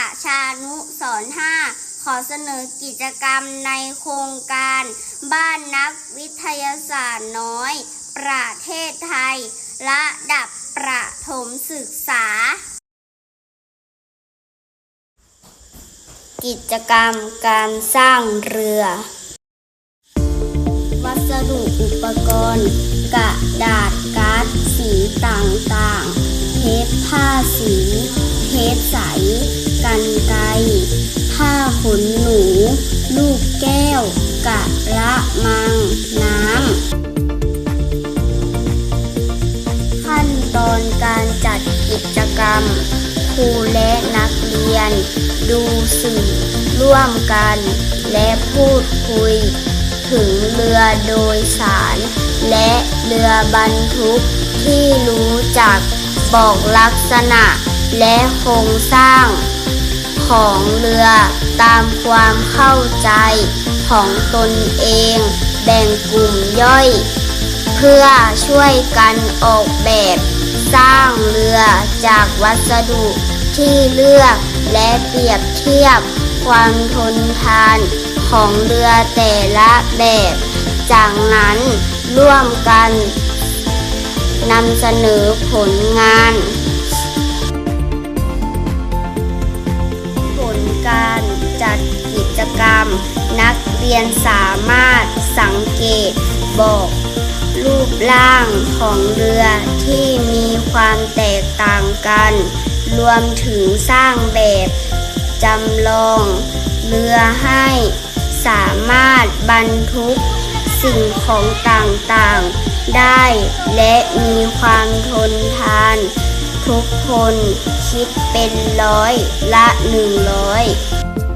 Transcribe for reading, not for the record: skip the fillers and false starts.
ประชานุสรณ์5ขอเสนอกิจกรรมในโครงการบ้านนักวิทยาศาสตร์น้อยประเทศไทยระดับประถมศึกษากิจกรรมการสร้างเรือวัสดุอุปกรณ์กระดาษการ์ดสีต่างๆเทปผ้าสีเทปใสกรรไกรผ้าขนหนูลูกแก้วกระมังน้ำขั้นตอนการจัดกิจกรรมครูและนักเรียนดูสื่อร่วมกันและพูดคุยถึงเรือโดยสารและเรือบรรทุกที่รู้จักบอกลักษณะและโครงสร้างของเรือตามความเข้าใจของตนเองแบ่งกลุ่มย่อยเพื่อช่วยกันออกแบบสร้างเรือจากวัสดุที่เลือกและเปรียบเทียบความทนทานของเรือแต่ละแบบจากนั้นร่วมกันนำเสนอผลงานผลการจัดกิจกรรมนักเรียนสามารถสังเกตบอกรูปร่างของเรือที่มีความแตกต่างกันรวมถึงสร้างแบบจำลองเรือให้สามารถบรรทุกสิ่งของต่างๆได้และมีความทนทานทุกคนคิดเป็น100 ละ 100